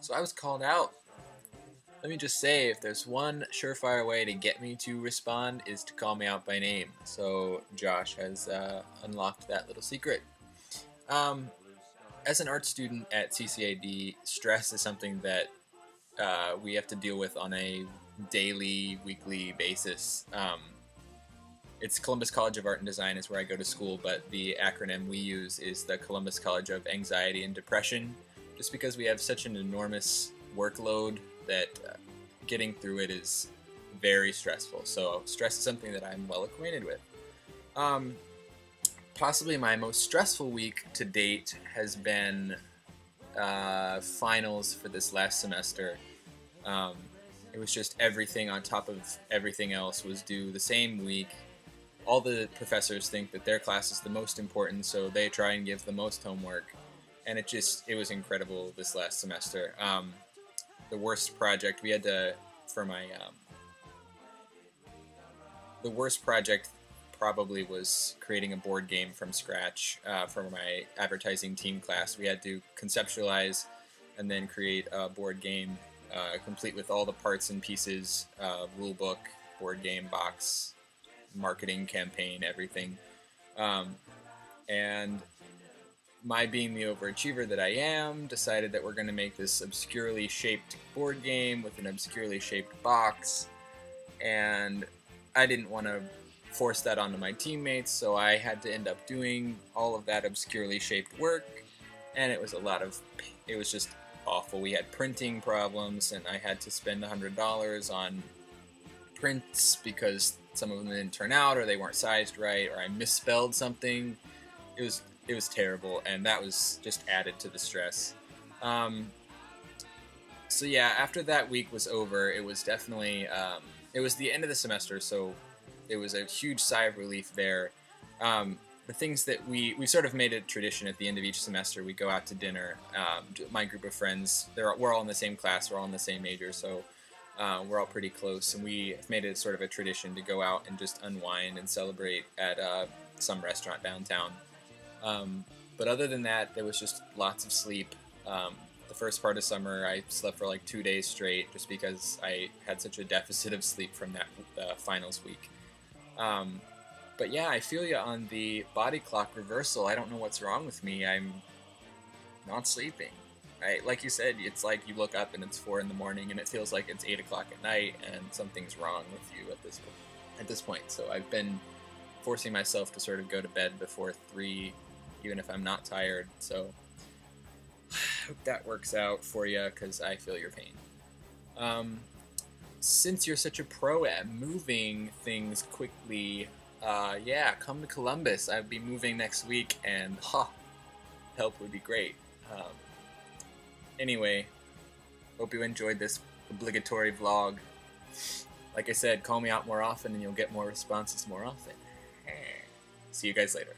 So I was called out. Let me just say, if there's one surefire way to get me to respond, is to call me out by name. So Josh has unlocked that little secret. Um, as an art student at CCAD, stress is something that we have to deal with on a daily, weekly basis. It's Columbus College of Art and Design is where I go to school, but the acronym we use is the Columbus College of Anxiety and Depression, just because we have such an enormous workload that getting through it is very stressful. So stress is something that I'm well acquainted with. Um, Possibly my most stressful week to date has been finals for this last semester. Um, it was just everything on top of everything else was due the same week. All the professors think that their class is the most important, so they try and give the most homework. And it was incredible this last semester. The worst project we had to, for my, the worst project probably was creating a board game from scratch for my advertising team class. We had to conceptualize and then create a board game complete with all the parts and pieces, rule book, board game box, marketing campaign, everything. And my being the overachiever that I am, decided that we're going to make this obscurely shaped board game with an obscurely shaped box. And I didn't want to force that onto my teammates, so I had to end up doing all of that obscurely shaped work. And it was it was just awful. We had printing problems, and I had to spend $100 on prints because some of them didn't turn out, or they weren't sized right, or I misspelled something. It was terrible, and that was just added to the stress. So yeah, after that week was over, it was definitely it was the end of the semester, so it was a huge sigh of relief there. The things that we sort of made a tradition at the end of each semester. We go out to dinner. My group of friends, we're all in the same class, we're all in the same major, so we're all pretty close, and we made it sort of a tradition to go out and just unwind and celebrate at some restaurant downtown. But other than that, there was just lots of sleep. The first part of summer, I slept for like 2 days straight just because I had such a deficit of sleep from that finals week. But yeah, I feel you on the body clock reversal. I don't know what's wrong with me. I'm not sleeping. Right? Like you said, it's like you look up and it's 4 in the morning, and it feels like it's 8 o'clock at night, and something's wrong with you at this point. So I've been forcing myself to sort of go to bed before 3, even if I'm not tired. So I hope that works out for you, because I feel your pain. Since you're such a pro at moving things quickly, yeah, come to Columbus. I'll be moving next week, and help would be great. Anyway, hope you enjoyed this obligatory vlog. Like I said, call me out more often and you'll get more responses more often. See you guys later.